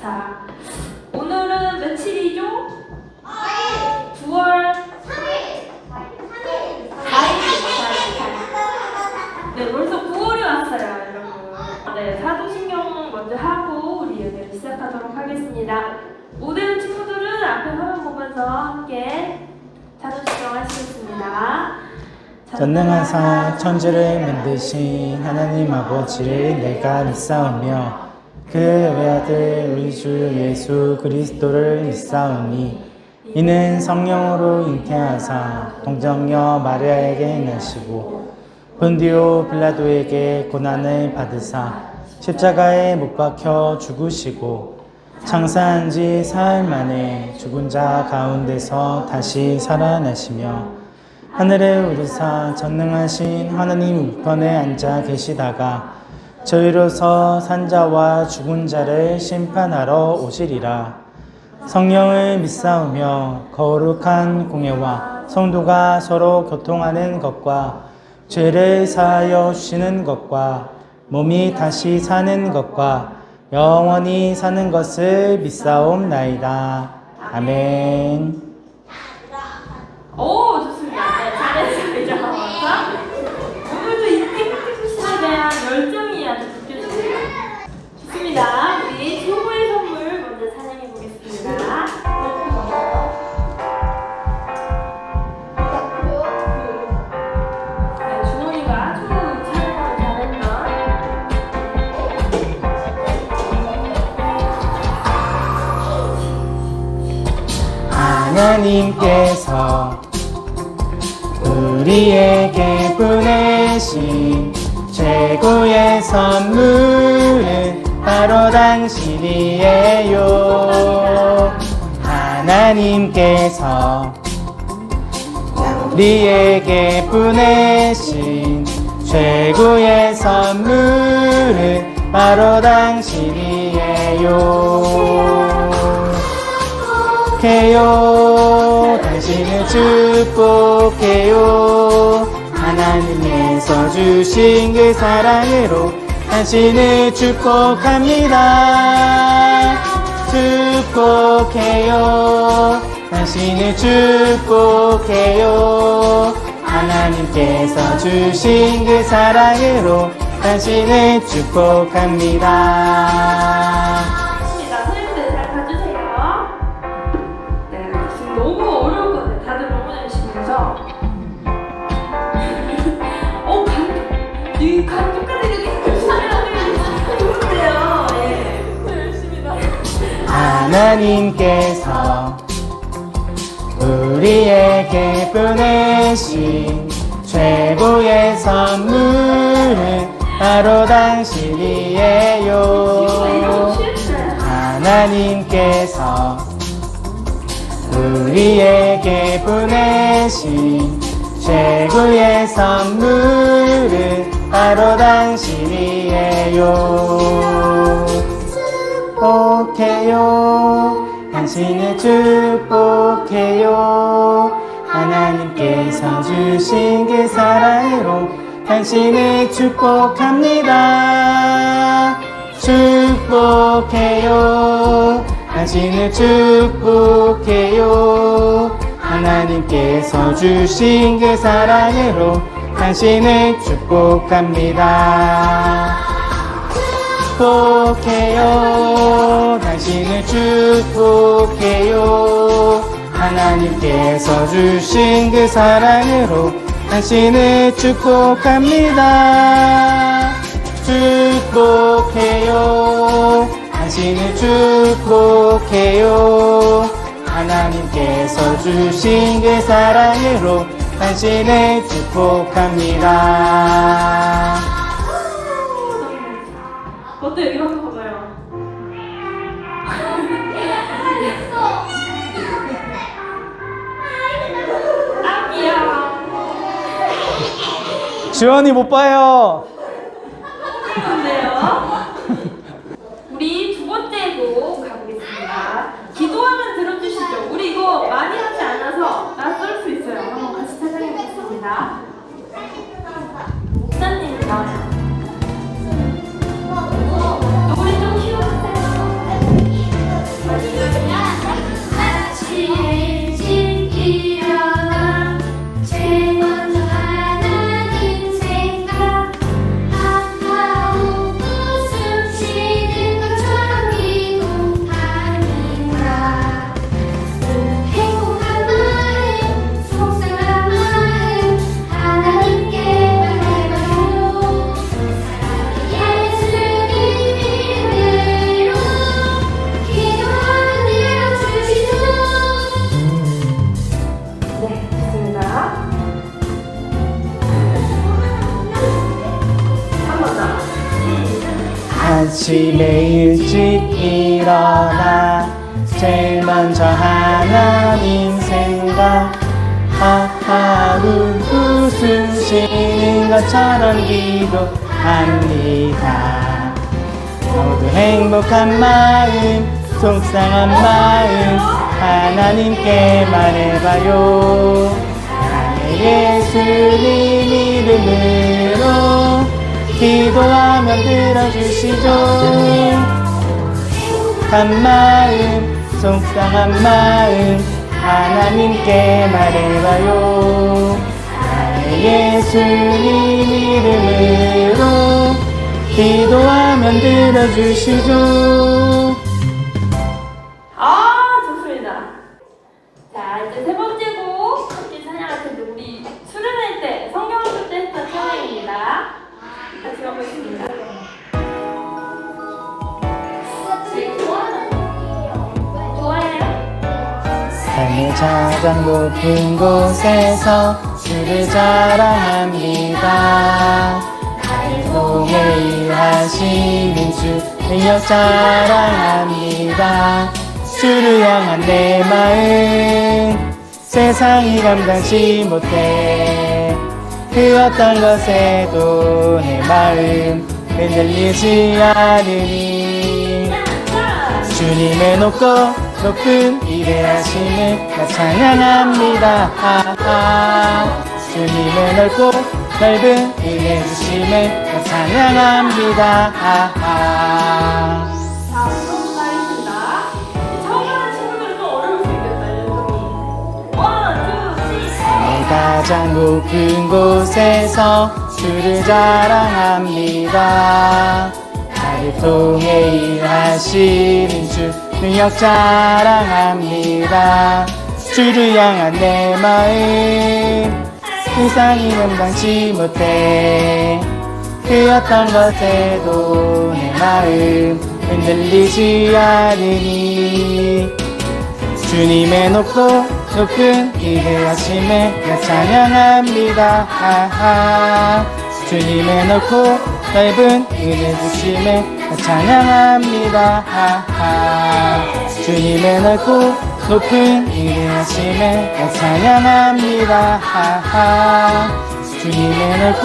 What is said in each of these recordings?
자, 오늘은 며칠이죠? 9월 4일입니다. 네, 벌써 9월이 왔어요, 여러분. 네, 사도신경 먼저 하고 우리 예배를 시작하도록 하겠습니다. 모든 친구들은 앞에 화면 보면서 함께 사도신경 하시겠습니다. 전능하사 천지를 만드신 하나님 아버지를 내가 믿사오며 그 외아들 우리 주 예수 그리스도를 믿사오니 이는 성령으로 잉태하사 동정녀 마리아에게 나시고 본디오 빌라도에게 고난을 받으사 십자가에 못 박혀 죽으시고 장사한 지 사흘 만에 죽은 자 가운데서 다시 살아나시며 하늘에 오르사 전능하신 하나님 우편에 앉아 계시다가 저희로서 산자와 죽은 자를 심판하러 오시리라. 성령을 믿사오며 거룩한 공예와 성도가 서로 교통하는 것과 죄를 사하여 주시는 것과 몸이 다시 사는 것과 영원히 사는 것을 믿사옵나이다. 아멘. 오, 좋습니다. 네, 잘했습니다. 오늘도 인기푸시에 대한 열정이 아주 느껴지네요. 좋습니다. 우리 최고의 선물 먼저 찬양해 보겠습니다. 네, 준호이가 최고 찬양을 잘했나? 하나님께서 우리에게 보내신 최고의 선물은 바로 당신이에요. 하나님께서 우리에게 보내신 최고의 선물은 바로 당신이에요. 축복해요. 당신을 축복해요. 하나님께서 주신 그 사랑으로 당신을 축복합니다. 축복해요. 당신을 축복해요. 하나님께서 주신 그 사랑으로 당신을 축복합니다. 이 감독까지 이렇게 좋은데요. 예, 열심히 나. 하나님께서 우리에게 보내신 최고의 선물은 바로 당신이에요. 하나님께서 우리에게 보내신 최고의 선물은 바로 당신이에요. 축복해요. 당신을 축복해요. 하나님께서 주신 그 사랑으로 당신을 축복합니다. 축복해요. 당신을 축복해요. 하나님께서 주신 그 사랑으로 당신을 축복합니다. 축복해요. 당신을 축복해요. 하나님께서 주신 그 사랑으로 당신을 축복합니다. 축복해요. 당신을 축복해요. 하나님께서 주신 그 사랑으로 당신을 축복합니다. 어때? 여기 한번 봐봐요. 아, 귀여워. 지원이 못 봐요. 귀여운데요? 우리 두 번째 곡 가보겠습니다. 기도하면 들어주시죠. 우리 이거 많이 하지 않아서 낯설 수 있어요. 한번 같이 찬양해 보겠습니다. 목사님 나와요. 우리 좀 키워주세요. 아침에 일찍 일어나 제일 먼저 하나님 생각 하루 웃으시는 것처럼 기도합니다. 모두 행복한 마음 속상한 마음 하나님께 말해봐요. 나의 예수님 이름으로 기도하면 들어주시죠. 한 마음 속상한 마음 하나님께 말해봐요. 나의 예수님 이름으로 기도하면 들어주시죠. 좋습니다. 자, 이제 세 번째 곡 함께 찬양할 텐데 우리 수련회 때 성경학교 때 했던 찬양입니다. 같이 가보겠습니다. 좋아해요? 삶의 가장 높은 곳에서 주를 자랑합니다. 동에 일하시는 주 능력 자랑합니다. 주를 향한 내 마음 세상이 감당치 못해 그 어떤 것에도 내 마음 흔들리지 않으니 주님의 높고 높은 위대하심을 나 찬양합니다. 주님의 넓고 넓은 은혜 주심을 나 찬양합니다. 자, 수업 시작하겠습니다. 처음 하는 친구들은 좀 어려울 수 있겠다, 연정이. 1, 2, 3. 가장 높은 곳에서 주를 자랑합니다. 나를 통해 일하시는 주 능력 자랑합니다. 주를 향한 내 마음 세상이 감당치 못해 그 어떤 것에도 내 마음 흔들리지 않으니 주님의 높고 높은 위대하심을 나 찬양합니다. 주님의 높고 넓은 은혜 주심을 나 찬양합니다. 주님의 넓고 높은 위대하심을 나 찬양합니다. 주님의 넓고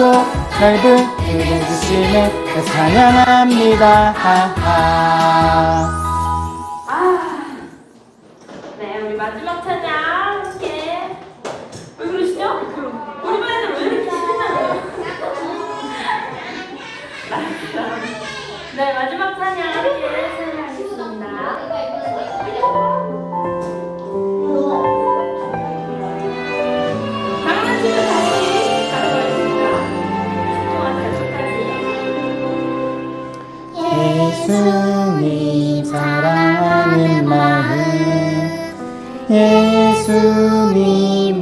넓은 은혜 주심을 나 찬양합니다. 네, 우리 마지막 찬양 함께. 왜 그러시죠? 우리 반 애들 왜 이렇게 신나요? 네, 마지막 찬양 함께 찬양하겠습니다. 다른 친구 다시 가져가겠습니다. 집중한 계속까지. 예수님 사랑하는 마음 예수님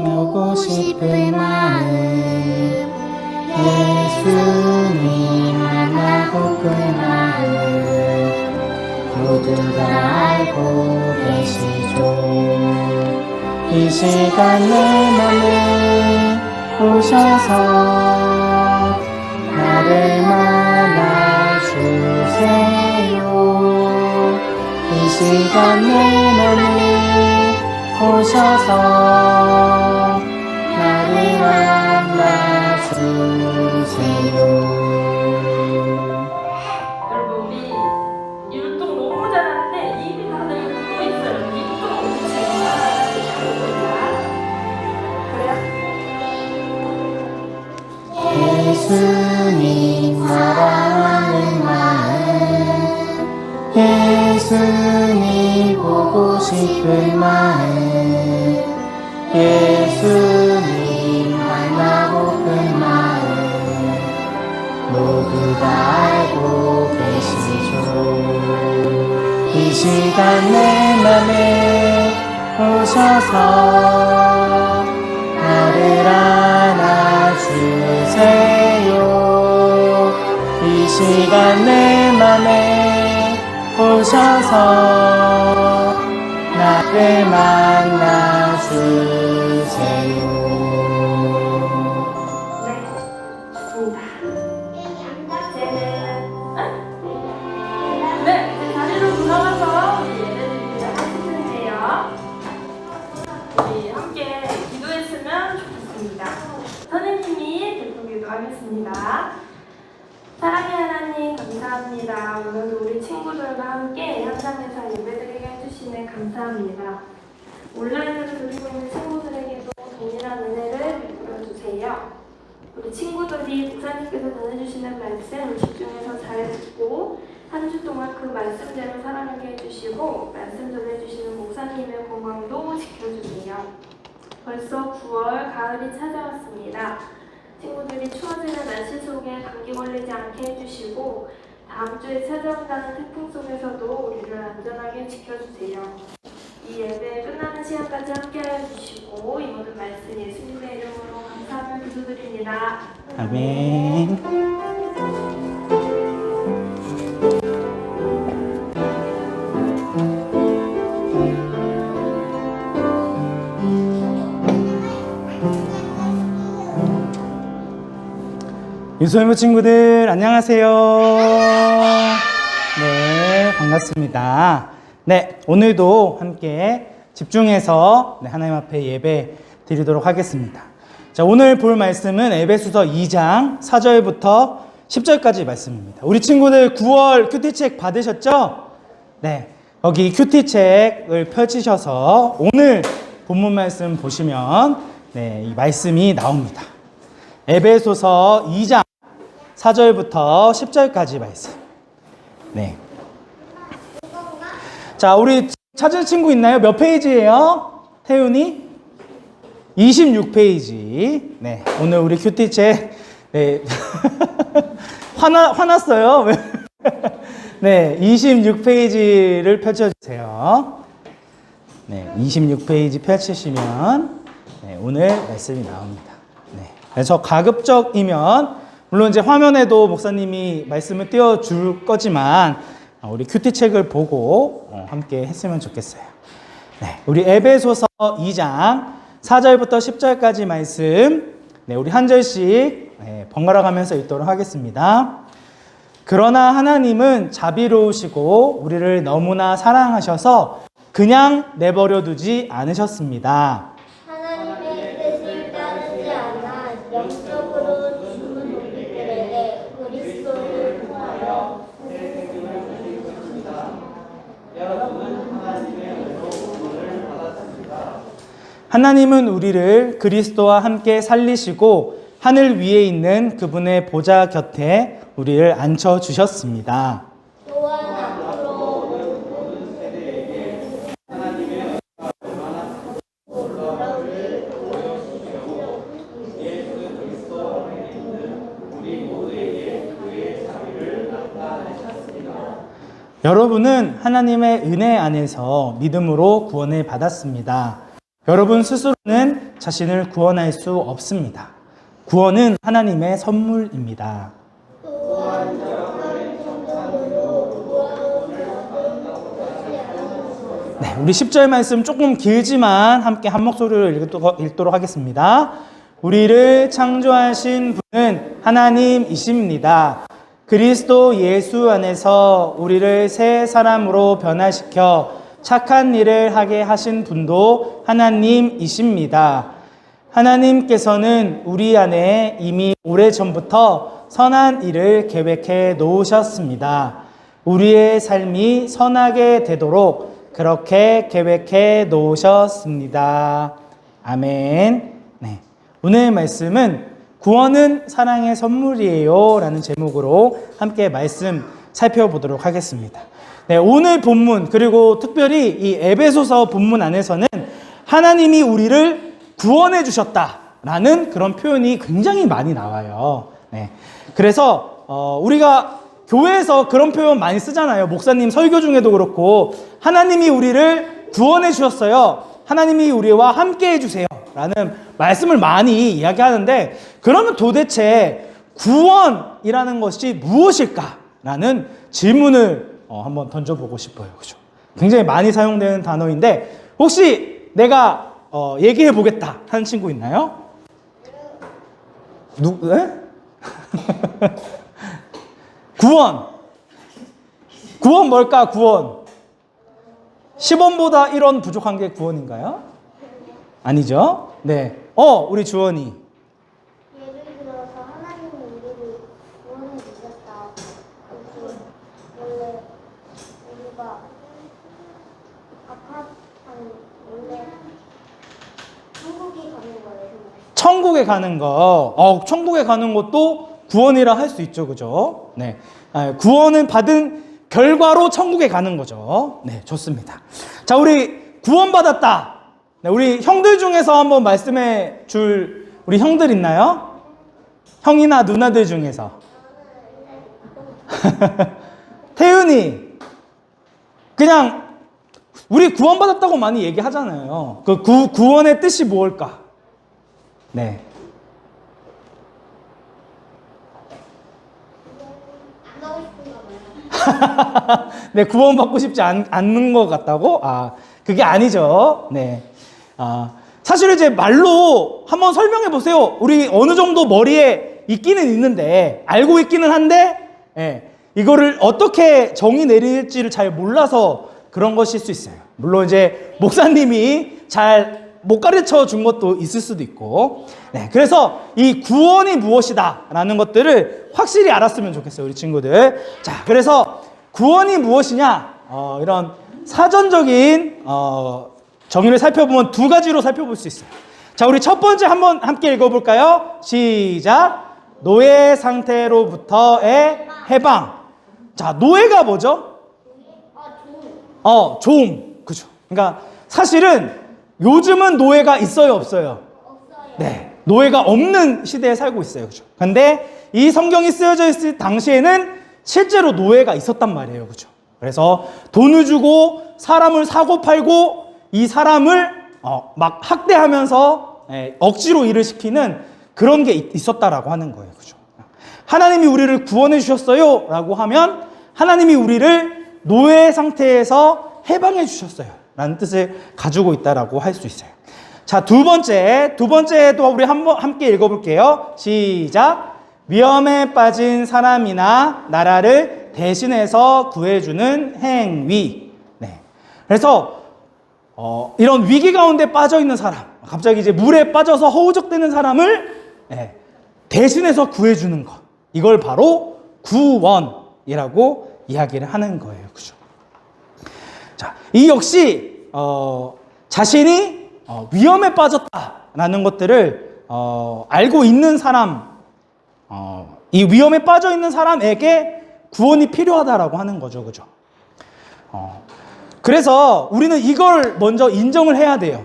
보고 싶은 마음 예수님 만나고픈 마음 모두 다 알고 계시죠. 이 시간 내 맘에 오셔서 나를 만나주세요. 이 시간 내 맘에 오셔서 나를 만나주세요. 여러분, 우리 율동 너무 잘하는데 입이 다들 웃고 있어요. 입도 웃지 그래요? 예수님 사랑하는 마음 예수님 보고 싶은 마음 예수님 만나고픈 마음 모두 다 알고 계시죠. 이 시간 내 맘에 오셔서 나를 안아주세요. 이 시간 내 맘에 오셔서 나를 만나주세요. 네, 좋습니다. 이제는 감사합니다. 온라인으로 들리고 있는 친구들에게도 동일한 은혜를 베풀어 주세요. 우리 친구들이 목사님께서 전해주시는 말씀 집중해서 잘 듣고 한 주 동안 그 말씀대로 살아가게 해주시고 말씀 전해주시는 목사님의 건강도 지켜주세요. 벌써 9월 가을이 찾아왔습니다. 친구들이 추워지는 날씨 속에 감기 걸리지 않게 해주시고 다음 주에 찾아온다는 태풍 속에서도 우리를 안전하게 지켜주세요. 이 예배 끝나는 시간까지 함께하여 주시고 이 모든 말씀 예수님의 이름으로 감사하며 기도드립니다. 아멘. 유소일부 친구들 안녕하세요. 네, 반갑습니다. 네, 오늘도 함께 집중해서 하나님 앞에 예배 드리도록 하겠습니다. 자, 오늘 볼 말씀은 에베소서 2장 4절부터 10절까지 말씀입니다. 우리 친구들 9월 큐티책 받으셨죠? 네, 여기 큐티책을 펼치셔서 오늘 본문 말씀 보시면 이 말씀이 나옵니다. 에베소서 2장 4절부터 10절까지 말씀. 네. 자, 우리 찾은 친구 있나요? 몇 페이지예요? 태훈이? 26페이지. 네. 오늘 우리 큐티책, 네. 화났어요? 네. 26페이지를 펼쳐주세요. 네. 26페이지 펼치시면, 네. 오늘 말씀이 나옵니다. 네. 그래서 가급적이면, 물론 이제 화면에도 목사님이 말씀을 띄워줄 거지만, 우리 큐티책을 보고 함께 했으면 좋겠어요. 네, 우리 에베소서 2장 4절부터 10절까지 말씀, 네, 우리 한 절씩 번갈아 가면서 읽도록 하겠습니다. 그러나 하나님은 자비로우시고 우리를 너무나 사랑하셔서 그냥 내버려 두지 않으셨습니다. 하나님의 뜻을 따르지 않아 영적으로 죽은 우리들에게 그리스도를 통하여 하나님은 우리를 그리스도와 함께 살리시고 하늘 위에 있는 그분의 보좌 곁에 우리를 앉혀 주셨습니다. 또한 앞으로 모든 여러분은 하나님의 은혜 안에서 믿음으로 구원을 받았습니다. 여러분 스스로는 자신을 구원할 수 없습니다. 구원은 하나님의 선물입니다. 네, 우리 10절 말씀 조금 길지만 함께 한 목소리로 읽도록 하겠습니다. 우리를 창조하신 분은 하나님이십니다. 그리스도 예수 안에서 우리를 새 사람으로 변화시켜 착한 일을 하게 하신 분도 하나님이십니다. 하나님께서는 우리 안에 이미 오래전부터 선한 일을 계획해 놓으셨습니다. 우리의 삶이 선하게 되도록 그렇게 계획해 놓으셨습니다. 아멘. 네. 오늘 말씀은 구원은 사랑의 선물이에요 라는 제목으로 함께 말씀 살펴보도록 하겠습니다. 네, 오늘 본문 그리고 특별히 이 에베소서 본문 안에서는 하나님이 우리를 구원해 주셨다라는 그런 표현이 굉장히 많이 나와요. 네, 그래서 우리가 교회에서 그런 표현 많이 쓰잖아요. 목사님 설교 중에도 그렇고 하나님이 우리를 구원해 주셨어요. 하나님이 우리와 함께 해주세요 라는 말씀을 많이 이야기하는데, 그러면 도대체 구원이라는 것이 무엇일까? 라는 질문을 한번 던져보고 싶어요. 그죠? 굉장히 많이 사용되는 단어인데 혹시 내가 얘기해 보겠다 하는 친구 있나요? 네? 구원 뭘까? 구원 10원보다 1원 부족한 게 구원인가요? 아니죠? 네. 우리 주원이. 예를 들어서 하나님이 우리를 구원해 주셨다. 원래 우리가 천국에 가는 천국에 가는 것도 구원이라 할 수 있죠, 그죠? 네, 구원은 받은 결과로 천국에 가는 거죠. 네, 좋습니다. 자, 우리 구원받았다. 네, 우리 형들 중에서 한번 말씀해 줄 우리 형들 있나요? 형이나 누나들 중에서. 태윤이. 그냥 우리 구원받았다고 많이 얘기하잖아요. 그 구원의 뜻이 무엇일까? 네. 안 하고 싶은가 봐요. 네, 구원받고 싶지 않는 것 같다고? 그게 아니죠. 네. 사실 이제 말로 한번 설명해 보세요. 우리 어느 정도 머리에 있기는 있는데, 알고 있기는 한데, 이거를 어떻게 정의 내릴지를 잘 몰라서 그런 것일 수 있어요. 물론 이제 목사님이 잘 못 가르쳐 준 것도 있을 수도 있고. 네, 그래서 이 구원이 무엇이다 라는 것들을 확실히 알았으면 좋겠어요, 우리 친구들. 자, 그래서 구원이 무엇이냐, 이런 사전적인 정의를 살펴보면 두 가지로 살펴볼 수 있어요. 자, 우리 첫 번째 한번 함께 읽어볼까요? 시작. 노예 상태로부터의 해방. 자, 노예가 뭐죠? 종. 그죠. 그러니까 사실은 요즘은 노예가 있어요, 없어요? 네. 노예가 없는 시대에 살고 있어요. 그죠. 근데 이 성경이 쓰여져 있을 당시에는 실제로 노예가 있었단 말이에요. 그죠. 그래서 돈을 주고 사람을 사고 팔고 이 사람을 막 학대하면서 억지로 일을 시키는 그런 게 있었다라고 하는 거예요. 그죠. 하나님이 우리를 구원해 주셨어요 라고 하면 하나님이 우리를 노예 상태에서 해방해 주셨어요 라는 뜻을 가지고 있다라고 할 수 있어요. 자, 두 번째도 우리 함께 읽어볼게요. 시작. 위험에 빠진 사람이나 나라를 대신해서 구해주는 행위. 네. 그래서 이런 위기 가운데 빠져 있는 사람, 갑자기 이제 물에 빠져서 허우적대는 사람을 대신해서 구해주는 것. 이걸 바로 구원이라고 이야기를 하는 거예요. 그죠? 자, 이 역시 자신이 위험에 빠졌다라는 것들을 알고 있는 사람, 이 위험에 빠져 있는 사람에게 구원이 필요하다라고 하는 거죠. 그죠? 그래서 우리는 이걸 먼저 인정을 해야 돼요.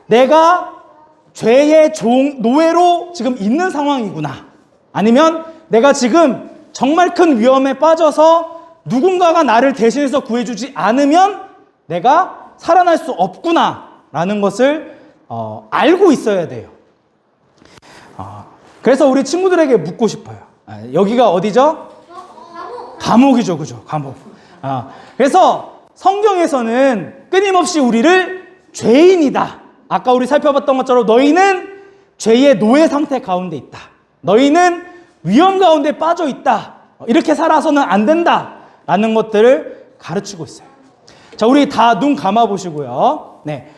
내가 죄의 노예로 지금 있는 상황이구나. 아니면 내가 지금 정말 큰 위험에 빠져서 누군가가 나를 대신해서 구해주지 않으면 내가 살아날 수 없구나 라는 것을 알고 있어야 돼요. 그래서 우리 친구들에게 묻고 싶어요. 여기가 어디죠? 감옥이죠. 그죠? 감옥. 그래서 성경에서는 끊임없이 우리를 죄인이다. 아까 우리 살펴봤던 것처럼 너희는 죄의 노예 상태 가운데 있다. 너희는 위험 가운데 빠져 있다. 이렇게 살아서는 안 된다. 라는 것들을 가르치고 있어요. 자, 우리 다 눈 감아 보시고요. 네.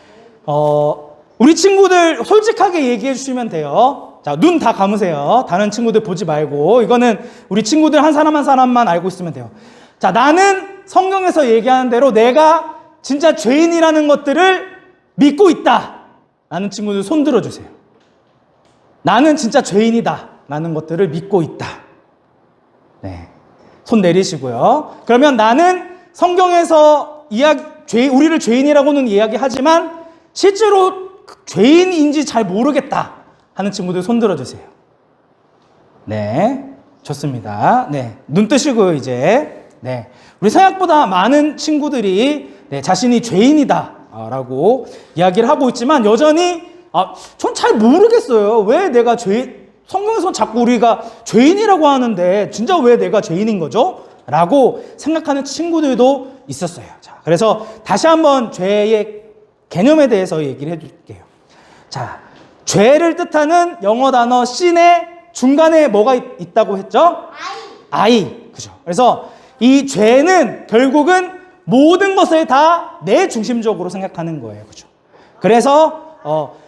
우리 친구들 솔직하게 얘기해 주시면 돼요. 자, 눈 다 감으세요. 다른 친구들 보지 말고. 이거는 우리 친구들 한 사람 한 사람만 알고 있으면 돼요. 자, 나는 성경에서 얘기하는 대로 내가 진짜 죄인이라는 것들을 믿고 있다. 라는 친구들 손 들어주세요. 나는 진짜 죄인이다. 라는 것들을 믿고 있다. 네. 손 내리시고요. 그러면 나는 성경에서 우리를 죄인이라고는 이야기하지만 실제로 죄인인지 잘 모르겠다 하는 친구들 손 들어주세요. 네, 좋습니다. 네, 눈 뜨시고요 이제. 네, 우리 생각보다 많은 친구들이 자신이 죄인이다라고 이야기를 하고 있지만 여전히 전 잘 모르겠어요. 왜 내가 성경에서 자꾸 우리가 죄인이라고 하는데 진짜 왜 내가 죄인인 거죠? 라고 생각하는 친구들도 있었어요. 자, 그래서 다시 한번 죄의 개념에 대해서 얘기를 해줄게요. 자, 죄를 뜻하는 영어 단어 sin의 중간에 뭐가 있다고 했죠? I. 그죠? 그래서 이 죄는 결국은 모든 것을 다 내 중심적으로 생각하는 거예요. 그죠? 그래서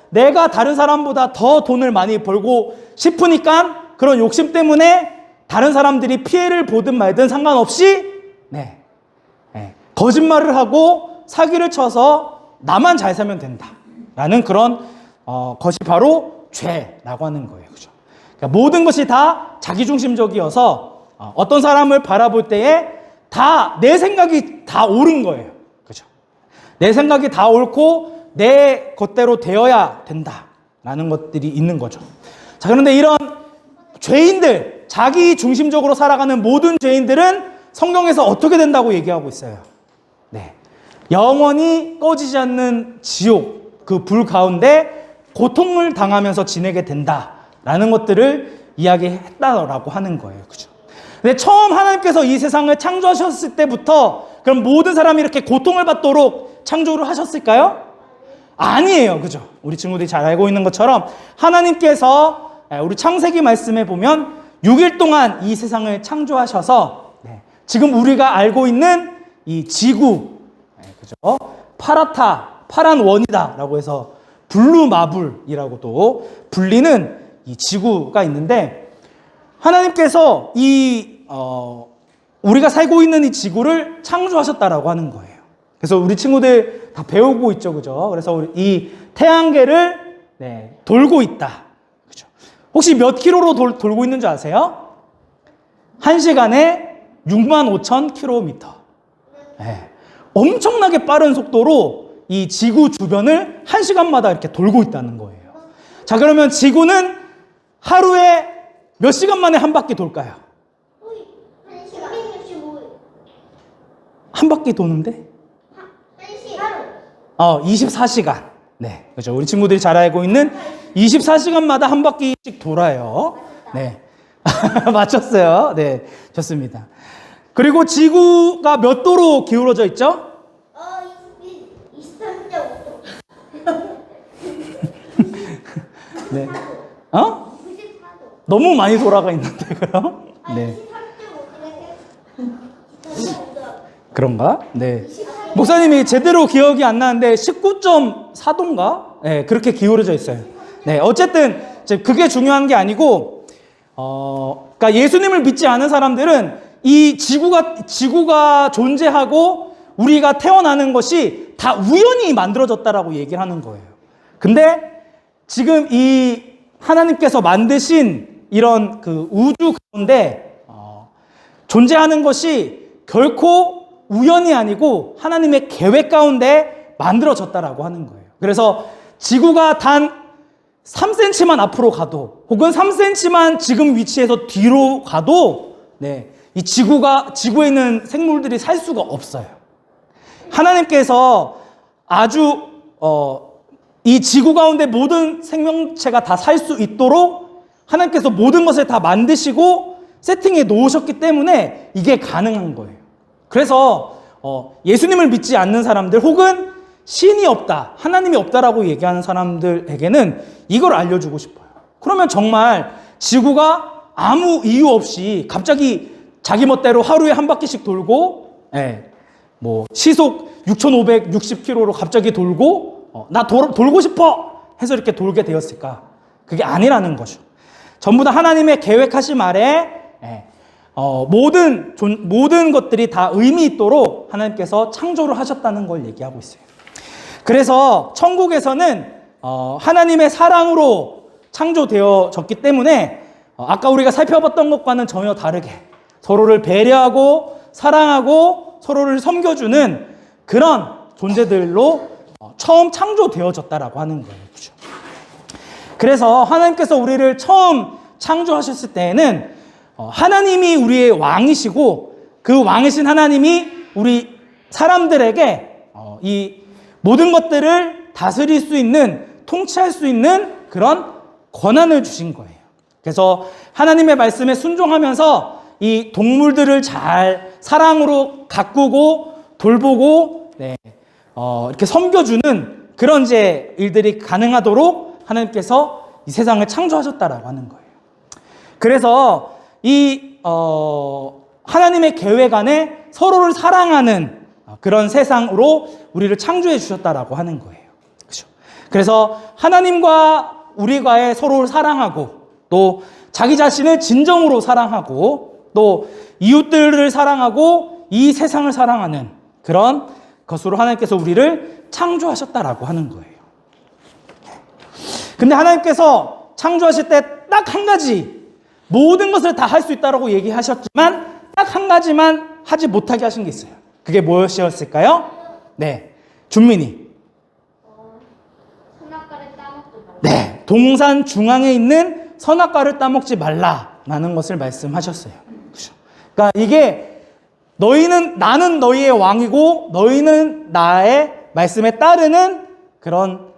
내가 다른 사람보다 더 돈을 많이 벌고 싶으니까 그런 욕심 때문에 다른 사람들이 피해를 보든 말든 상관없이 거짓말을 하고 사기를 쳐서 나만 잘 살면 된다 라는 그런 것이 바로 죄라고 하는 거예요. 그죠? 그러니까 모든 것이 다 자기중심적이어서 어떤 사람을 바라볼 때에 다 내 생각이 다 옳은 거예요. 그죠? 내 생각이 다 옳고 내 것대로 되어야 된다라는 것들이 있는 거죠. 자, 그런데 이런 죄인들, 자기 중심적으로 살아가는 모든 죄인들은 성경에서 어떻게 된다고 얘기하고 있어요? 네. 영원히 꺼지지 않는 지옥, 그 불 가운데 고통을 당하면서 지내게 된다라는 것들을 이야기했다라고 하는 거예요. 그죠? 근데 처음 하나님께서 이 세상을 창조하셨을 때부터 그럼 모든 사람이 이렇게 고통을 받도록 창조를 하셨을까요? 아니에요. 그죠? 우리 친구들이 잘 알고 있는 것처럼 하나님께서 우리 창세기 말씀에 보면 6일 동안 이 세상을 창조하셔서 지금 우리가 알고 있는 이 지구, 그죠? 파란 원이다라고 해서 블루마블이라고도 불리는 이 지구가 있는데 하나님께서 우리가 살고 있는 이 지구를 창조하셨다라고 하는 거예요. 그래서 우리 친구들 다 배우고 있죠, 그죠? 그래서 이 태양계를 돌고 있다, 그죠? 혹시 몇 킬로로 돌고 있는 줄 아세요? 1시간에 65,000km. 엄청나게 빠른 속도로 이 지구 주변을 1시간마다 이렇게 돌고 있다는 거예요. 자, 그러면 지구는 하루에 몇 시간 만에 한 바퀴 돌까요? 365일. 한 바퀴 도는데? 24시간. 네. 그죠. 우리 친구들이 잘 알고 있는 24시간마다 한 바퀴씩 돌아요. 네. 맞췄어요. 네. 좋습니다. 그리고 지구가 몇 도로 기울어져 있죠? 23.5도. 네. 94도. 너무 많이 돌아가 있는데, 그럼? 네. 23.5도. 그런가? 네. 목사님이 제대로 기억이 안 나는데 19.4도인가? 네, 그렇게 기울어져 있어요. 네, 어쨌든 그게 중요한 게 아니고, 그러니까 예수님을 믿지 않은 사람들은 이 지구가 존재하고 우리가 태어나는 것이 다 우연히 만들어졌다라고 얘기를 하는 거예요. 근데 지금 이 하나님께서 만드신 이런 그 우주 가운데 존재하는 것이 결코 우연이 아니고 하나님의 계획 가운데 만들어졌다라고 하는 거예요. 그래서 지구가 단 3cm만 앞으로 가도 혹은 3cm만 지금 위치에서 뒤로 가도 이 지구에 있는 생물들이 살 수가 없어요. 하나님께서 아주 이 지구 가운데 모든 생명체가 다 살 수 있도록 하나님께서 모든 것을 다 만드시고 세팅해 놓으셨기 때문에 이게 가능한 거예요. 그래서 예수님을 믿지 않는 사람들 혹은 신이 없다, 하나님이 없다라고 얘기하는 사람들에게는 이걸 알려주고 싶어요. 그러면 정말 지구가 아무 이유 없이 갑자기 자기 멋대로 하루에 한 바퀴씩 돌고 시속 6,560km로 갑자기 돌고 나 돌고 싶어 해서 이렇게 돌게 되었을까? 그게 아니라는 거죠. 전부 다 하나님의 계획하심 아래 모든 것들이 다 의미 있도록 하나님께서 창조를 하셨다는 걸 얘기하고 있어요. 그래서 천국에서는 하나님의 사랑으로 창조되어졌기 때문에 아까 우리가 살펴봤던 것과는 전혀 다르게 서로를 배려하고 사랑하고 서로를 섬겨주는 그런 존재들로 처음 창조되어졌다라고 하는 거예요. 그렇죠? 그래서 하나님께서 우리를 처음 창조하셨을 때에는 하나님이 우리의 왕이시고 그 왕이신 하나님이 우리 사람들에게 이 모든 것들을 다스릴 수 있는, 통치할 수 있는 그런 권한을 주신 거예요. 그래서 하나님의 말씀에 순종하면서 이 동물들을 잘 사랑으로 가꾸고 돌보고 이렇게 섬겨주는 그런 이제 일들이 가능하도록 하나님께서 이 세상을 창조하셨다라고 하는 거예요. 그래서 이 하나님의 계획 안에 서로를 사랑하는 그런 세상으로 우리를 창조해 주셨다라고 하는 거예요. 그렇죠? 그래서 하나님과 우리가의 서로를 사랑하고 또 자기 자신을 진정으로 사랑하고 또 이웃들을 사랑하고 이 세상을 사랑하는 그런 것으로 하나님께서 우리를 창조하셨다라고 하는 거예요. 근데 하나님께서 창조하실 때 딱 한 가지, 모든 것을 다 할 수 있다라고 얘기하셨지만 딱 한 가지만 하지 못하게 하신 게 있어요. 그게 무엇이었을까요? 네, 준민이. 선악과를 따먹지 말라. 네, 동산 중앙에 있는 선악과를 따먹지 말라라는 것을 말씀하셨어요. 그렇죠? 그러니까 이게 나는 너희의 왕이고 너희는 나의 말씀에 따르는 그런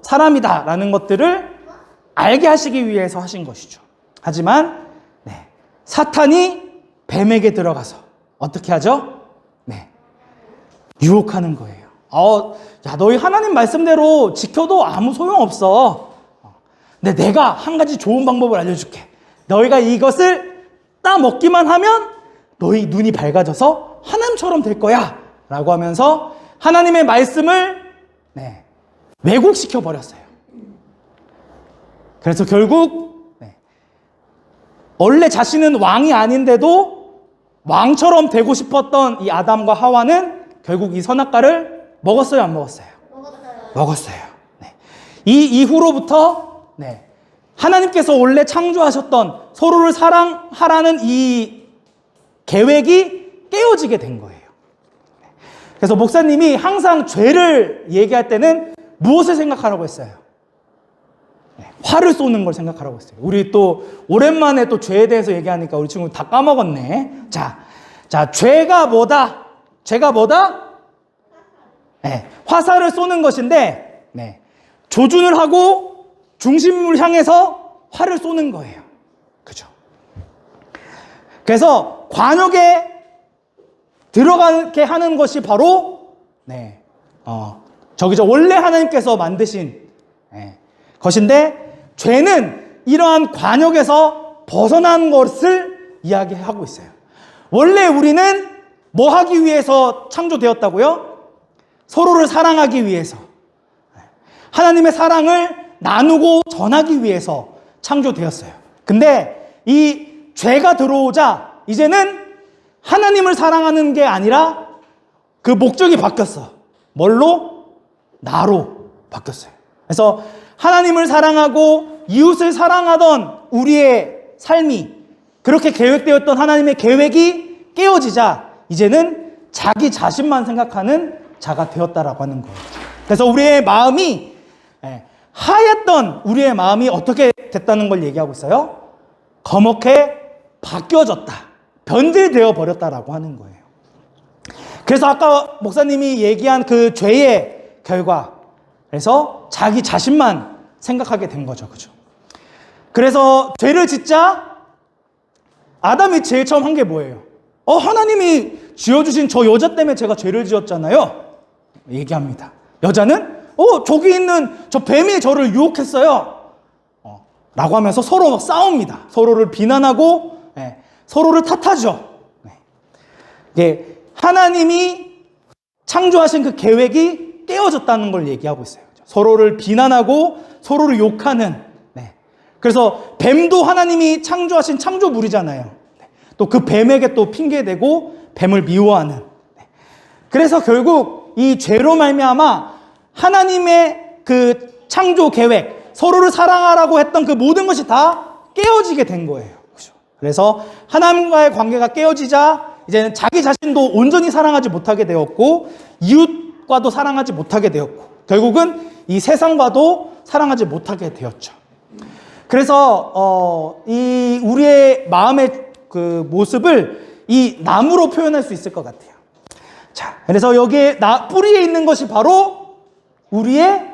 사람이다라는 것들을 알게 하시기 위해서 하신 것이죠. 하지만 네, 사탄이 뱀에게 들어가서 어떻게 하죠? 네, 유혹하는 거예요. 야, 너희 하나님 말씀대로 지켜도 아무 소용없어. 근데 내가 한 가지 좋은 방법을 알려줄게. 너희가 이것을 따먹기만 하면 너희 눈이 밝아져서 하나님처럼 될 거야. 라고 하면서 하나님의 말씀을 네, 왜곡시켜 버렸어요. 그래서 결국 네, 원래 자신은 왕이 아닌데도 왕처럼 되고 싶었던 이 아담과 하와는 결국 이 선악과를 먹었어요, 안 먹었어요? 먹었어요. 네. 이 이후로부터 네, 하나님께서 원래 창조하셨던 서로를 사랑하라는 이 계획이 깨어지게 된 거예요. 그래서 목사님이 항상 죄를 얘기할 때는 무엇을 생각하라고 했어요? 네, 화를 쏘는 걸 생각하라고 했어요. 우리 또 오랜만에 또 죄에 대해서 얘기하니까 우리 친구 다 까먹었네. 자, 죄가 뭐다? 죄가 뭐다? 네, 화살을 쏘는 것인데 네, 조준을 하고 중심을 향해서 활을 쏘는 거예요. 그죠? 그래서 관역에 들어가게 하는 것이 바로 네, 원래 하나님께서 만드신 네, 것인데 죄는 이러한 관역에서 벗어난 것을 이야기하고 있어요. 원래 우리는 뭐 하기 위해서 창조되었다고요? 서로를 사랑하기 위해서, 하나님의 사랑을 나누고 전하기 위해서 창조되었어요. 근데 이 죄가 들어오자 이제는 하나님을 사랑하는 게 아니라 그 목적이 바뀌었어. 뭘로? 나로 바뀌었어요. 그래서 하나님을 사랑하고 이웃을 사랑하던 우리의 삶이 그렇게 계획되었던 하나님의 계획이 깨어지자 이제는 자기 자신만 생각하는 자가 되었다라고 하는 거예요. 그래서 우리의 마음이 하였던 우리의 마음이 어떻게 됐다는 걸 얘기하고 있어요? 거먹게 바뀌어졌다. 변질되어 버렸다라고 하는 거예요. 그래서 아까 목사님이 얘기한 그 죄의 결과, 그래서 자기 자신만 생각하게 된 거죠. 그죠? 그래서 죄를 짓자 아담이 제일 처음 한 게 뭐예요? 하나님이 지어주신 저 여자 때문에 제가 죄를 지었잖아요. 얘기합니다. 여자는 저기 있는 저 뱀이 저를 유혹했어요. 라고 하면서 서로 막 싸웁니다. 서로를 비난하고 서로를 탓하죠. 하나님이 창조하신 그 계획이 깨어졌다는 걸 얘기하고 있어요. 서로를 비난하고 서로를 욕하는. 그래서 뱀도 하나님이 창조하신 창조물이잖아요. 또 그 뱀에게 또 핑계대고 뱀을 미워하는. 그래서 결국 이 죄로 말미암아 하나님의 그 창조 계획, 서로를 사랑하라고 했던 그 모든 것이 다 깨어지게 된 거예요. 그래서 하나님과의 관계가 깨어지자 이제는 자기 자신도 온전히 사랑하지 못하게 되었고 이웃과도 사랑하지 못하게 되었고 결국은 이 세상과도 사랑하지 못하게 되었죠. 그래서 이 우리의 마음의 그 모습을 이 나무로 표현할 수 있을 것 같아요. 자, 그래서 여기에 뿌리에 있는 것이 바로 우리의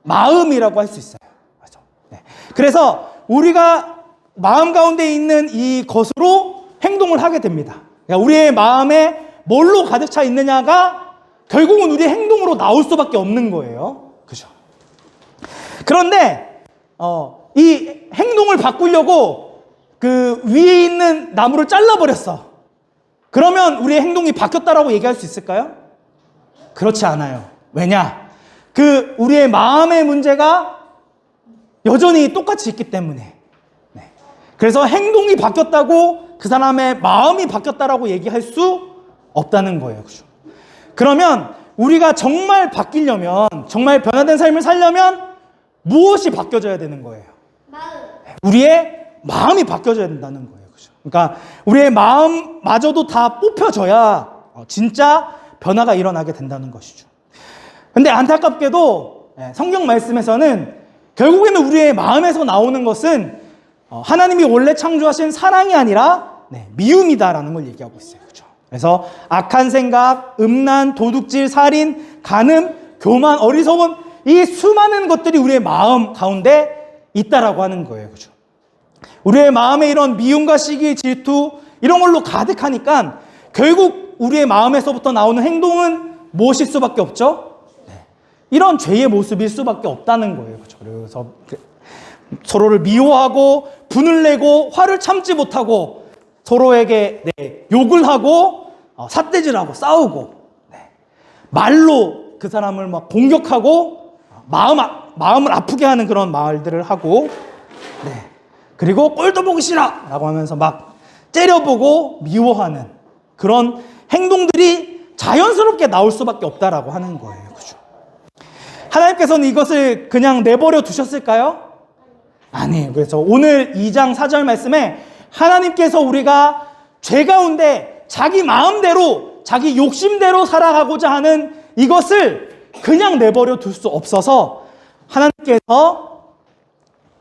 마음이라고 할 수 있어요. 맞아. 네. 그래서 우리가 마음 가운데 있는 이 것으로 행동을 하게 됩니다. 그러니까 우리의 마음에 뭘로 가득 차 있느냐가 결국은 우리의 행동으로 나올 수밖에 없는 거예요. 그죠? 그런데 이 행동을 바꾸려고 그 위에 있는 나무를 잘라버렸어. 그러면 우리의 행동이 바뀌었다라고 얘기할 수 있을까요? 그렇지 않아요. 왜냐? 우리의 마음의 문제가 여전히 똑같이 있기 때문에. 네. 그래서 행동이 바뀌었다고 그 사람의 마음이 바뀌었다라고 얘기할 수 없다는 거예요. 그죠? 그러면 우리가 정말 바뀌려면, 정말 변화된 삶을 살려면 무엇이 바뀌어져야 되는 거예요? 마음. 우리의 마음이 바뀌어져야 된다는 거예요. 그죠? 그러니까 우리의 마음마저도 다 뽑혀져야 진짜 변화가 일어나게 된다는 것이죠. 근데 안타깝게도 성경 말씀에서는 결국에는 우리의 마음에서 나오는 것은 하나님이 원래 창조하신 사랑이 아니라 미움이다라는 걸 얘기하고 있어요. 그죠? 그래서 악한 생각, 음란, 도둑질, 살인, 간음, 교만, 어리석음, 이 수많은 것들이 우리의 마음 가운데 있다라고 하는 거예요. 그죠? 우리의 마음에 이런 미움과 시기, 질투 이런 걸로 가득하니까 결국 우리의 마음에서부터 나오는 행동은 무엇일 수밖에 없죠? 이런 죄의 모습일 수밖에 없다는 거예요. 그죠? 그래서 서로를 미워하고 분을 내고 화를 참지 못하고 서로에게 욕을 하고 삿대질하고 싸우고 말로 그 사람을 막 공격하고 마음을 아프게 하는 그런 말들을 하고 그리고 꼴도 보기 싫어 라고 하면서 막 째려보고 미워하는 그런 행동들이 자연스럽게 나올 수밖에 없다라고 하는 거예요. 그죠? 하나님께서는 이것을 그냥 내버려 두셨을까요? 아니에요. 그래서 오늘 2장 4절 말씀에 하나님께서 우리가 죄 가운데 자기 마음대로 자기 욕심대로 살아가고자 하는 이것을 그냥 내버려 둘 수 없어서 하나님께서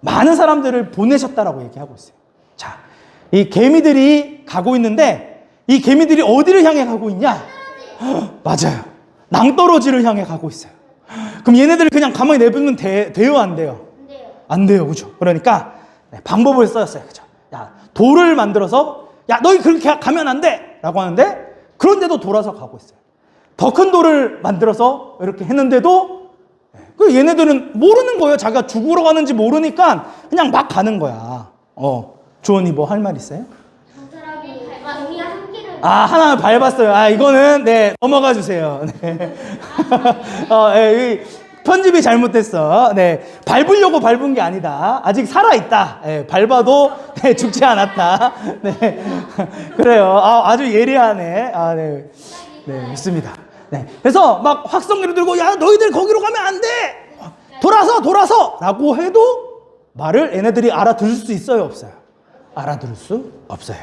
많은 사람들을 보내셨다라고 얘기하고 있어요. 자, 이 개미들이 가고 있는데 이 개미들이 어디를 향해 가고 있냐? 맞아요. 낭떠러지를 향해 가고 있어요. 그럼 얘네들을 그냥 가만히 내버리면 돼요, 안 돼요? 안 돼요. 그죠? 그러니까 방법을 썼어요. 그죠? 야, 돌을 만들어서 야, 너희 그렇게 가면 안 돼! 라고 하는데 그런데도 돌아서 가고 있어요. 더 큰 돌을 만들어서 이렇게 했는데도 얘네들은 모르는 거예요. 자기가 죽으러 가는지 모르니까 그냥 막 가는 거야. 조언이 뭐 할 말 있어요? 하나 밟았어요. 이거는 넘어가 주세요. 편집이 잘못됐어. 밟으려고 밟은 게 아니다. 아직 살아있다. 밟아도 죽지 않았다. 그래요. 아주 예리하네. 좋습니다. 그래서 막 확성기를 들고 야, 너희들 거기로 가면 안 돼. 돌아서 라고 해도 말을 얘네들이 알아들을 수 있어요, 없어요? 알아들을 수 없어요.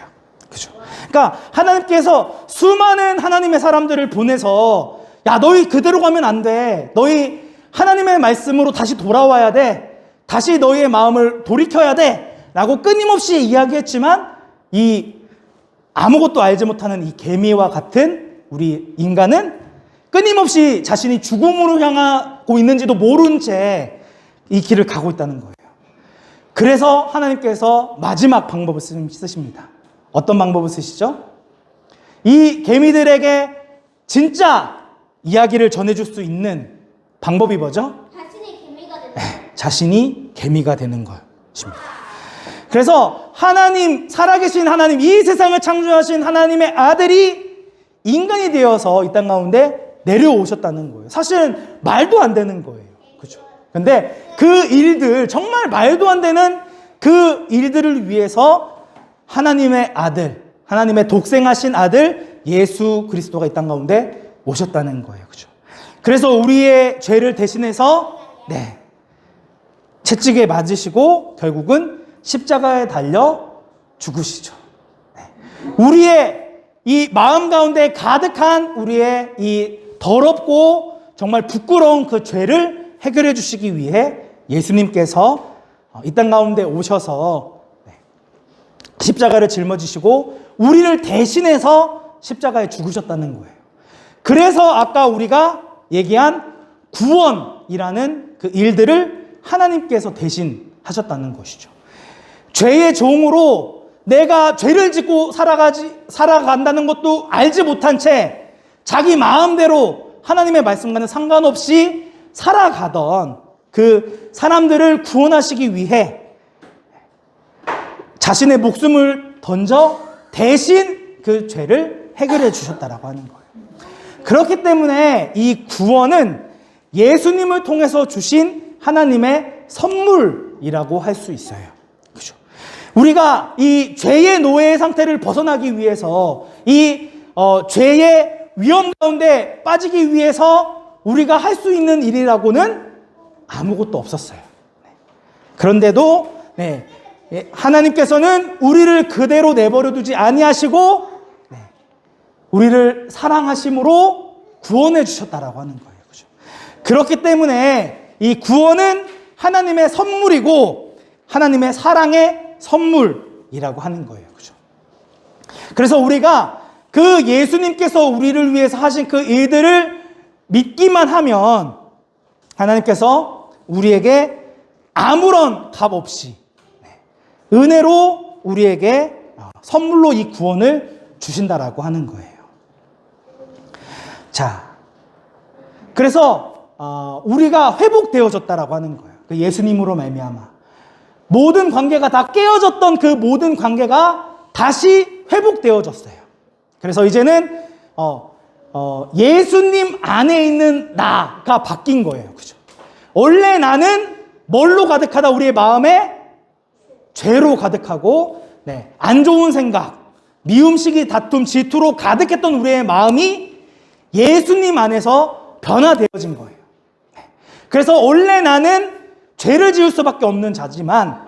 그죠? 그러니까 하나님께서 수많은 하나님의 사람들을 보내서 야, 너희 그대로 가면 안 돼. 너희 하나님의 말씀으로 다시 돌아와야 돼. 다시 너희의 마음을 돌이켜야 돼. 라고 끊임없이 이야기했지만 이 아무것도 알지 못하는 이 개미와 같은 우리 인간은 끊임없이 자신이 죽음으로 향하고 있는지도 모른 채 이 길을 가고 있다는 거예요. 그래서 하나님께서 마지막 방법을 쓰십니다. 어떤 방법을 쓰시죠? 이 개미들에게 진짜 이야기를 전해줄 수 있는 방법이 뭐죠? 자신이 개미가 되는 것입니다. 그래서 하나님, 살아계신 하나님, 이 세상을 창조하신 하나님의 아들이 인간이 되어서 이 땅 가운데 내려오셨다는 거예요. 사실은 말도 안 되는 거예요. 그죠? 근데 그 일들, 정말 말도 안 되는 그 일들을 위해서 하나님의 아들, 하나님의 독생하신 아들 예수 그리스도가 이 땅 가운데 오셨다는 거예요. 그죠? 그래서 우리의 죄를 대신해서 채찍에 맞으시고 결국은 십자가에 달려 죽으시죠. 우리의 이 마음 가운데 가득한 우리의 이 더럽고 정말 부끄러운 그 죄를 해결해 주시기 위해 예수님께서 이 땅 가운데 오셔서 십자가를 짊어지시고 우리를 대신해서 십자가에 죽으셨다는 거예요. 그래서 아까 우리가 얘기한 구원이라는 그 일들을 하나님께서 대신 하셨다는 것이죠. 죄의 종으로 내가 죄를 짓고 살아간다는 것도 알지 못한 채 자기 마음대로 하나님의 말씀과는 상관없이 살아가던 그 사람들을 구원하시기 위해 자신의 목숨을 던져 대신 그 죄를 해결해 주셨다라고 하는 거예요. 그렇기 때문에 이 구원은 예수님을 통해서 주신 하나님의 선물이라고 할 수 있어요. 그죠? 우리가 이 죄의 노예의 상태를 벗어나기 위해서 이 죄의 위험 가운데 빠지기 위해서 우리가 할 수 있는 일이라고는 아무것도 없었어요. 그런데도 하나님께서는 우리를 그대로 내버려 두지 아니하시고 우리를 사랑하심으로 구원해 주셨다라고 하는 거예요. 그죠? 그렇기 때문에 이 구원은 하나님의 선물이고 하나님의 사랑의 선물이라고 하는 거예요. 그죠? 그래서 우리가 그 예수님께서 우리를 위해서 하신 그 일들을 믿기만 하면 하나님께서 우리에게 아무런 값 없이 은혜로 우리에게 선물로 이 구원을 주신다라고 하는 거예요. 자, 그래서 우리가 회복되어졌다라고 하는 거예요. 그 예수님으로 말미암아 모든 관계가 다 깨어졌던 그 모든 관계가 다시 회복되어졌어요. 그래서 이제는 예수님 안에 있는 나가 바뀐 거예요. 그죠? 원래 나는 뭘로 가득하다? 우리의 마음에 죄로 가득하고 안 좋은 생각, 미움, 시기, 다툼, 질투로 가득했던 우리의 마음이 예수님 안에서 변화되어진 거예요. 그래서 원래 나는 죄를 지을 수밖에 없는 자지만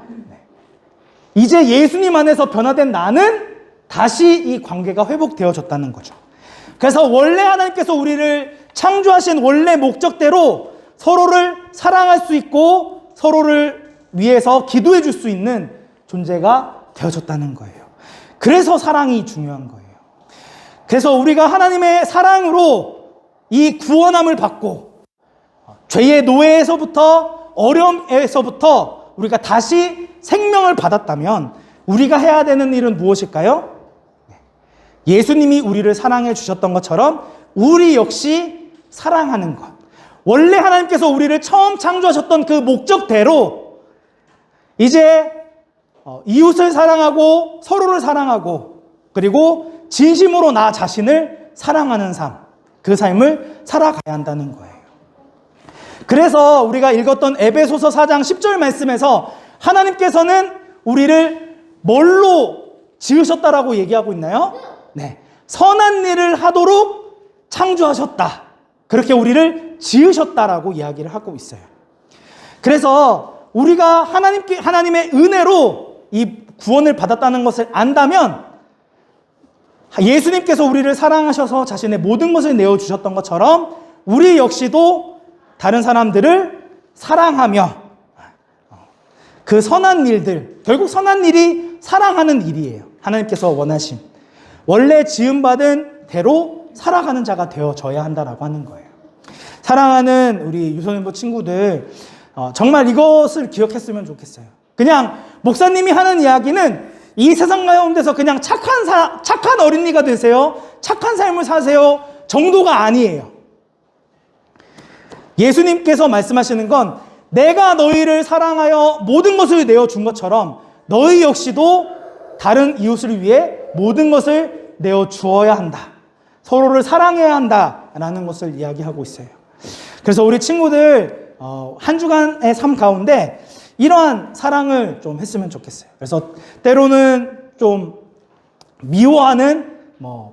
이제 예수님 안에서 변화된 나는 다시 이 관계가 회복되어졌다는 거죠. 그래서 원래 하나님께서 우리를 창조하신 원래 목적대로 서로를 사랑할 수 있고 서로를 위해서 기도해 줄 수 있는 존재가 되어졌다는 거예요. 그래서 사랑이 중요한 거예요. 그래서 우리가 하나님의 사랑으로 이 구원함을 받고 죄의 노예에서부터 어려움에서부터 우리가 다시 생명을 받았다면 우리가 해야 되는 일은 무엇일까요? 예수님이 우리를 사랑해 주셨던 것처럼 우리 역시 사랑하는 것. 원래 하나님께서 우리를 처음 창조하셨던 그 목적대로 이제 이웃을 사랑하고 서로를 사랑하고 그리고 진심으로 나 자신을 사랑하는 삶, 그 삶을 살아가야 한다는 거예요. 그래서 우리가 읽었던 에베소서 4장 10절 말씀에서 하나님께서는 우리를 뭘로 지으셨다라고 얘기하고 있나요? 네, 선한 일을 하도록 창조하셨다. 그렇게 우리를 지으셨다라고 이야기를 하고 있어요. 그래서 우리가 하나님의 은혜로 이 구원을 받았다는 것을 안다면 예수님께서 우리를 사랑하셔서 자신의 모든 것을 내어주셨던 것처럼 우리 역시도 다른 사람들을 사랑하며 그 선한 일들, 결국 선한 일이 사랑하는 일이에요. 하나님께서 원하신 원래 지음받은 대로 살아가는 자가 되어져야 한다라고 하는 거예요. 사랑하는 우리 유소년부 친구들, 정말 이것을 기억했으면 좋겠어요. 그냥 목사님이 하는 이야기는 이 세상 가운데서 그냥 착한 어린이가 되세요, 착한 삶을 사세요 정도가 아니에요. 예수님께서 말씀하시는 건 내가 너희를 사랑하여 모든 것을 내어준 것처럼 너희 역시도 다른 이웃을 위해 모든 것을 내어주어야 한다. 서로를 사랑해야 한다라는 것을 이야기하고 있어요. 그래서 우리 친구들 한 주간의 삶 가운데 이러한 사랑을 좀 했으면 좋겠어요. 그래서 때로는 좀 미워하는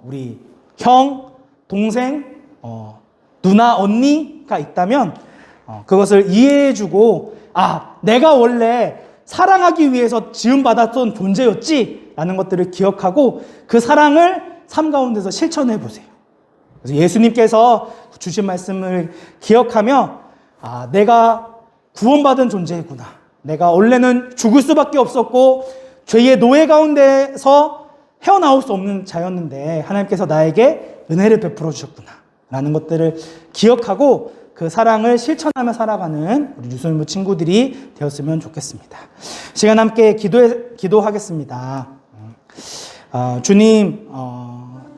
우리 형, 동생, 누나, 언니가 있다면 그것을 이해해주고 내가 원래 사랑하기 위해서 지음받았던 존재였지 라는 것들을 기억하고 그 사랑을 삶 가운데서 실천해 보세요. 그래서 예수님께서 주신 말씀을 기억하며 내가 구원받은 존재구나. 내가 원래는 죽을 수밖에 없었고 죄의 노예 가운데서 헤어나올 수 없는 자였는데 하나님께서 나에게 은혜를 베풀어 주셨구나 라는 것들을 기억하고 그 사랑을 실천하며 살아가는 우리 유소년부 친구들이 되었으면 좋겠습니다. 시간 함께 기도하겠습니다.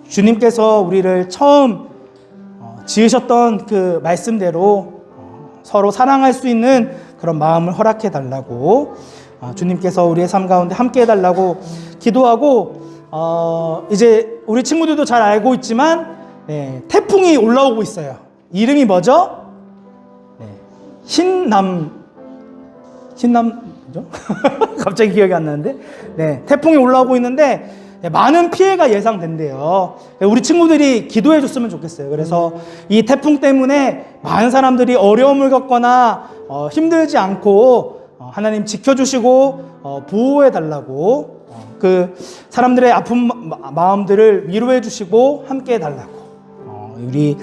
주님께서 우리를 처음 지으셨던 그 말씀대로 서로 사랑할 수 있는 그런 마음을 허락해 달라고 주님께서 우리의 삶 가운데 함께 해달라고 기도하고 이제 우리 친구들도 잘 알고 있지만 태풍이 올라오고 있어요. 이름이 뭐죠? 흰남죠? 갑자기 기억이 안 나는데 태풍이 올라오고 있는데 많은 피해가 예상된대요. 우리 친구들이 기도해 줬으면 좋겠어요. 그래서 이 태풍 때문에 많은 사람들이 어려움을 겪거나 힘들지 않고 하나님 지켜주시고 보호해 달라고 그 사람들의 아픈 마음들을 위로해 주시고 함께 해 달라고 우리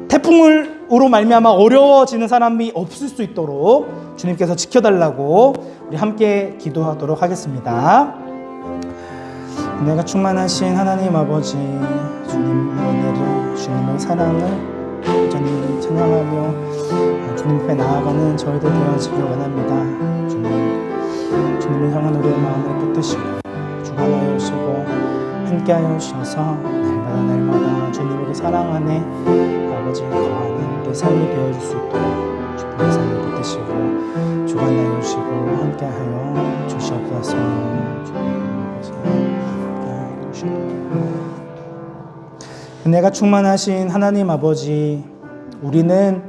태풍으로 말미암아 어려워지는 사람이 없을 수 있도록 주님께서 지켜달라고 우리 함께 기도하도록 하겠습니다. 내가 충만하신 하나님 아버지, 주님의 은혜를, 주님의 사랑을 여전히 찬양하며 주님 앞에 나아가는 저희들 되어지길 원합니다. 주님을 향한 우리의 마음을 붙드시고 주관하여 오시고 함께하여 오셔서 날마다 주님의 사랑 안에 아버지 거하는 우리의 삶이 되어줄 수 있도록 주님의 삶을 붙드시고 주관하여 오시고 함께하여 주시옵소서. 은혜가 충만하신 하나님 아버지, 우리는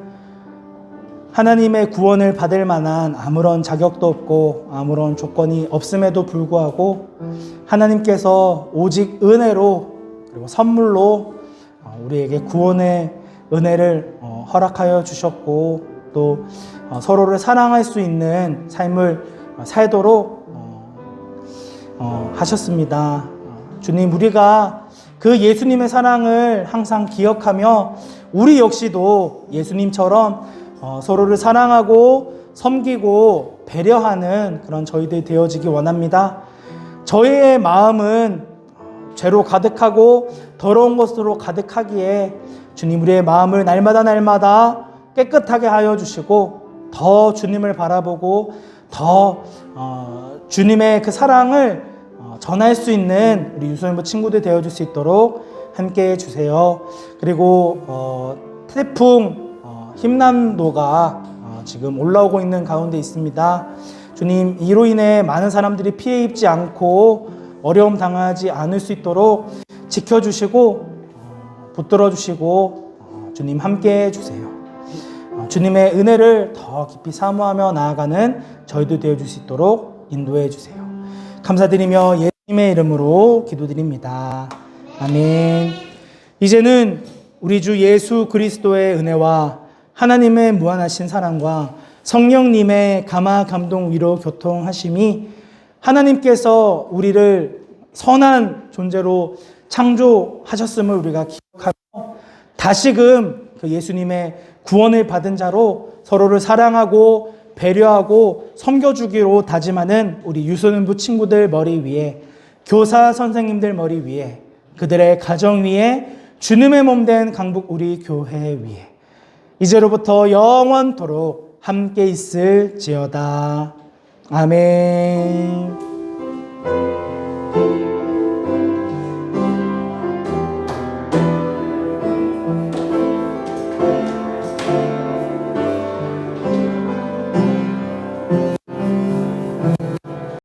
하나님의 구원을 받을 만한 아무런 자격도 없고 아무런 조건이 없음에도 불구하고 하나님께서 오직 은혜로 그리고 선물로 우리에게 구원의 은혜를 허락하여 주셨고 또 서로를 사랑할 수 있는 삶을 살도록 하셨습니다. 주님, 우리가 그 예수님의 사랑을 항상 기억하며 우리 역시도 예수님처럼 서로를 사랑하고 섬기고 배려하는 그런 저희들 되어지기 원합니다. 저희의 마음은 죄로 가득하고 더러운 것으로 가득하기에 주님, 우리의 마음을 날마다 깨끗하게 하여 주시고 더 주님을 바라보고 더 주님의 그 사랑을 전할 수 있는 우리 유소년부 친구들 되어줄 수 있도록 함께 해주세요. 그리고 태풍 힘남도가 지금 올라오고 있는 가운데 있습니다. 주님, 이로 인해 많은 사람들이 피해 입지 않고 어려움 당하지 않을 수 있도록 지켜주시고 붙들어 주시고 주님 함께 해주세요. 주님의 은혜를 더 깊이 사모하며 나아가는 저희도 되어줄 수 있도록 인도해 주세요. 감사드리며 예수님의 이름으로 기도드립니다. 아멘. 이제는 우리 주 예수 그리스도의 은혜와 하나님의 무한하신 사랑과 성령님의 감화 감동 위로 교통하심이 하나님께서 우리를 선한 존재로 창조하셨음을 우리가 기억하고 다시금 그 예수님의 구원을 받은 자로 서로를 사랑하고 배려하고 섬겨주기로 다짐하는 우리 유소년부 친구들 머리 위에, 교사 선생님들 머리 위에, 그들의 가정 위에, 주님의 몸된 강북 우리 교회 위에 이제로부터 영원토록 함께 있을지어다. 아멘.